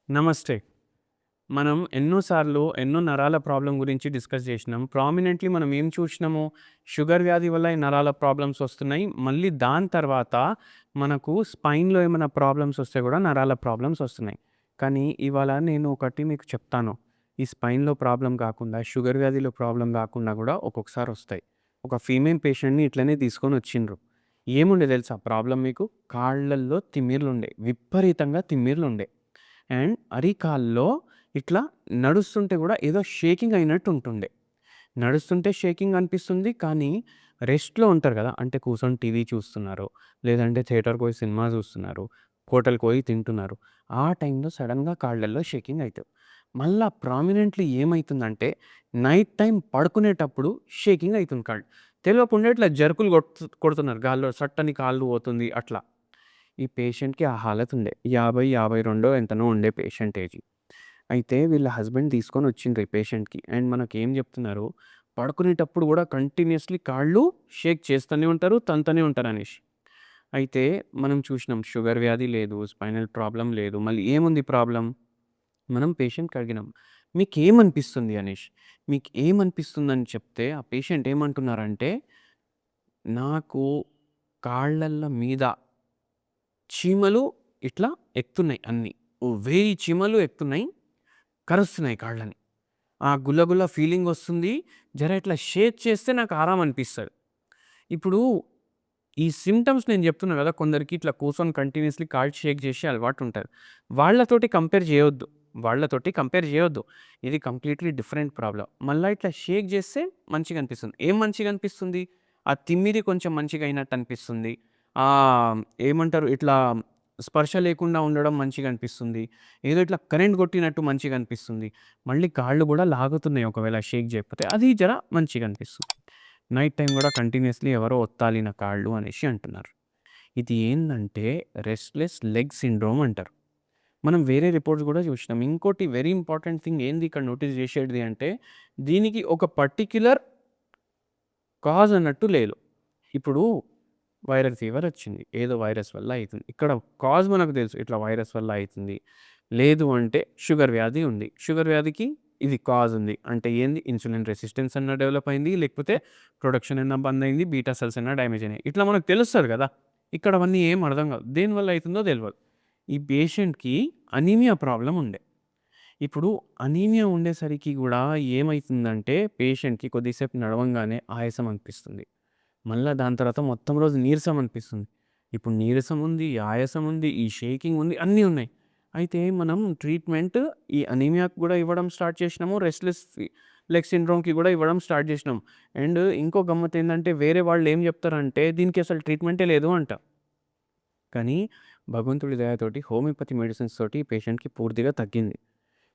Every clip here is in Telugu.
నమస్తే. మనం ఎన్నో సార్లు ఎన్నో నరాల ప్రాబ్లమ్ గురించి డిస్కస్ చేసినాం. ప్రామినెంట్‌లీ మనం ఏం చూసినాము, షుగర్ వ్యాధి వల్ల ఈ నరాల ప్రాబ్లమ్స్ వస్తున్నాయి. మళ్ళీ దాని తర్వాత మనకు స్పైన్‌లో ఏమైనా ప్రాబ్లమ్స్ వస్తే కూడా నరాల ప్రాబ్లమ్స్ వస్తున్నాయి. కానీ ఇవాళ నేను ఒకటి మీకు చెప్తాను. ఈ స్పైన్‌లో ప్రాబ్లమ్ కాకుండా, షుగర్ వ్యాధిలో ప్రాబ్లమ్ కాకుండా కూడా ఒక్కొక్కసారి వస్తాయి. ఒక ఫీమేల్ పేషెంట్‌ని ఇట్లనే తీసుకొనొచ్చిండ్రు. ఏముండే తెలుసా ప్రాబ్లమ్ మీకు? కాళ్ళల్లో తిమ్మిర్లుండే. విపరీతంగా తిమ్మిర్లుండే. అండ్ అరికాల్లో ఇట్లా నడుస్తుంటే గూడా ఏదో షేకింగ్ అయినట్టు ఉంటుండే. నడుస్తుంటే షేకింగ్ అనిపిస్తుంది. కానీ రెస్ట్‌లో ఉంటారు గదా! అంటే కూర్చొని టీవీ చూస్తున్నారు. లేదంటే థియేటర్‌కి పోయి సినిమా చూస్తున్నారు. హోటల్‌కి పోయి తింటున్నారు. ఆ టైంలో సడెన్‌గా కాళ్ళల్లో షేకింగ్ అయితది. మళ్ళా ప్రామినెంట్‌లీ ఏమైతుందంటే నైట్ టైమ్ పడుకునేటప్పుడు షేకింగ్ అయితుంది కాళ్ళు. తెలవకుండా ఇట్లా జర్కులు కొడుతున్నారు గాల్లో సట్టని కాళ్ళు పోతుంది అట్లా. ఈ పేషెంట్‌కి ఆ హాలత్ ఉండే. 50, 52 ఎంతనో ఉండే పేషెంట్ ఏజ్. అయితే వీళ్ళ హస్బెండ్ తీసుకొనొచ్చిండ్రు ఈ పేషెంట్‌కి. అండ్ మనకేం జెప్తున్నారు, పడుకునేటప్పుడు గూడా కంటిన్యూయస్‌లీ కాళ్ళు షేక్ చేస్తూనే ఉంటారు, తంతనే ఉంటారనేసి. అయితే మనం చూసినాం షుగర్ వ్యాధి లేదు, స్పైనల్ ప్రాబ్లమ్ లేదు. మళ్ళీ ఏముంది ప్రాబ్లమ్? మనం పేషెంట్‌కి అడిగినాం. మీకేమనిపిస్తుంది అనేసి. మీకు ఏమనిపిస్తుందని చెప్తే ఆ పేషెంట్ ఏమంటున్నారంటే, నాకు కాళ్ళల్ల మీద చీమలు ఇట్లా ఎక్కుతున్నాయి అన్నీ. ఓ 1000 చీమలు ఎక్కుతున్నాయి. కరుస్తున్నాయి కాళ్ళని. ఆ గుల్ల ఫీలింగొస్తుంది. జర ఇట్లా షేక్ చేస్తే నాకు ఆరాం అనిపిస్తది. ఇప్పుడు ఈ సింప్టమ్స్ నేను జెప్తున్నా గదా! కొందరికి ఇట్లా కూర్చొని కంటిన్యూయస్‌లీ కాళ్ళు షేక్ జేసే అలవాటుంటది. వాళ్ళతోటి కంపేర్ జేయొద్దు. వాళ్ళతోటి కంపేర్ జేయొద్దు. ఇది కంప్లీట్‌లీ డిఫరెంట్ ప్రాబ్లమ్. మళ్ళా ఇట్లా షేక్ జేస్తే మంచిగనిపిస్తుంది. ఏం మంచిగనిపిస్తుంది? ఆ తిమ్మిరి కొంచెం మంచిగయినట్టనిపిస్తుంది. ఏమంటారు ఇట్లా స్పర్శ లేకుండా ఉండడం మంచిగనిపిస్తుంది. ఏదో ఇట్లా కరెంట్ గొట్టినట్టు మంచిగనిపిస్తుంది. మళ్ళీ కాళ్ళు గూడా లాగుతున్నాయి ఒకవేళ షేక్ జేయకపోతే. అది జర మంచిగనిపిస్తుంది. నైట్ టైమ్ గూడా కంటిన్యూయస్‌లీ ఎవరో ఒత్తాలి నా కాళ్ళు అనేసి అంటున్నారు. ఇది ఏందంటే రెస్ట్‌లెస్ లెగ్ సిండ్రోమ్ అంటారు. మనం వేరే రిపోర్ట్స్ గూడా జూషినాం. ఇంకోటి వెరీ ఇంపార్టెంట్ థింగ్ ఏంది ఇక్కడ నోటీస్ జేసేటిది అంటే, దీనికి ఒక పర్టిక్యులర్ కాజ్ అన్నట్టు లేదు. ఇప్పుడు వైరల్ ఫీవర్ వచ్చింది. ఏదో వైరస్ వల్ల అయితుంది. ఇక్కడ కాజ్ మనకు తెలుసు. ఇట్లా వైరస్ వల్ల అయితుంది. లేదు అంటే షుగర్ వ్యాధి ఉంది. షుగర్ వ్యాధికి ఇది కాజ్ ఉంది. అంటే ఏంది ఇన్సులిన్ రెసిస్టెన్స్ అన్నా డెవలప్ అయింది. లేకపోతే ప్రొడక్షన్ అన్నా బంద్ అయింది. బీటా సెల్స్ అన్నా డ్యామేజ్ అయినాయి. ఇట్లా మనకు తెలుస్తది గదా! ఇక్కడ అవన్నీ ఏం అర్థం గాదు. దేనివల్ల అయితుందో తెలవదు. ఈ పేషెంట్‌కి అనీమియా ప్రాబ్లమ్ ఉండే. ఇప్పుడు అనీమియా ఉండేసరికి గూడా ఏమైతుందంటే పేషెంట్‌కి కొద్దిసేపు నడవంగానే ఆయాసం అనిపిస్తుంది. మళ్ళా దాని తర్వాత మొత్తం రోజు నీరసం అనిపిస్తుంది. ఇప్పుడు నీరసం ఉంది, ఆయాసం ఉంది, ఈ షేకింగ్ ఉంది అన్నీ ఉన్నాయి. అయితే మనం ట్రీట్మెంట్ ఈ అనీమియాకి గూడా ఇవ్వడం స్టార్ట్ చేసినాము. రెస్ట్‌లెస్ లెగ్ సిండ్రోమ్‌కి గూడా ఇవ్వడం స్టార్ట్ చేసినాం. అండ్ ఇంకో గమ్మత్తేందంటే వేరే వాళ్ళు ఏం చెప్తారంటే దీనికి అసలు ట్రీట్మెంటే లేదు అంట. కానీ భగవంతుడి దయతోటి హోమియోపతి మెడిసిన్స్ తోటి ఈ పేషెంట్‌కి పూర్తిగా తగ్గింది.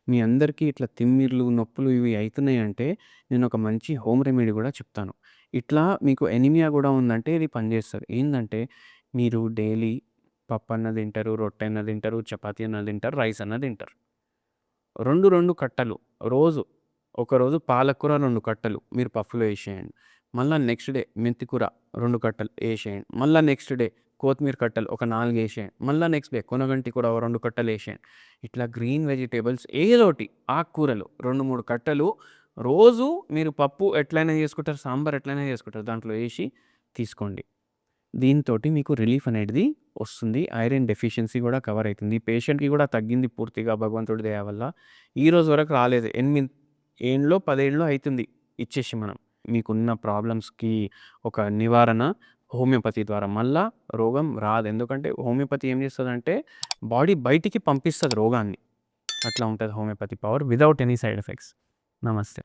మీ అందరికీ ఇట్లా తిమ్మిర్లు, నొప్పులు ఇవి అయితున్నాయంటే నేనొక మంచి హోమ్ రెమెడీ గూడా చెప్తాను. ఇట్లా మీకు ఎనీమియా గూడా ఉందంటే ఇది పనిజేస్తది. ఏందంటే మీరు డైలీ పప్పన్న తింటారు, రొట్టెన్న తింటారు, చపాతీ అన్న తింటారు, రైస్ అన్న తింటారు. 2, 2 కట్టలు రోజు. ఒకరోజు పాలకూర 2 కట్టలు మీరు పప్పులో ఏసేయండి. మళ్ళా నెక్స్ట్ డే మెంతి కూర 2 కట్టలు ఏసేయండి. మళ్ళా నెక్స్ట్ డే కొత్తిమీర కట్టలు ఒక 4 ఏసేయండి. మళ్ళా నెక్స్ట్ డే కొనగంటి కూర ఓ 2 కట్టలు ఏసేయండి. ఇట్లా గ్రీన్ వెజిటబుల్స్ ఏదోటి ఆకుకూరలు 2, 3 కట్టలు రోజు మీరు పప్పు ఎట్లైనా చేసుకుంటారు, సాంబార్ ఎట్లైనా చేసుకుంటారు. దాంట్లో ఏసి తీసుకోండి. దీనితోటి మీకు రిలీఫ్ అనేటిది వస్తుంది. ఐరన్ డెఫిషియన్సీ గూడా కవర్ అయితుంది. పేషెంట్‌కి గూడా తగ్గింది పూర్తిగా భగవంతుడి దయ వల్ల. ఈ రోజు వరకు రాలేదు. 8 ఏండ్లో, 10 ఏండ్లో అయితుంది ఇచ్చేసి మనం. మీకున్న ప్రాబ్లమ్స్‌కి ఒక నివారణ హోమియోపతి ద్వారా. మళ్ళా రోగం రాదు. ఎందుకంటే హోమియోపతి ఏం చేస్తదంటే బాడీ బయటికి పంపిస్తది రోగాన్ని. అట్లా ఉంటది homeopathy power without any side effects. నమస్తే.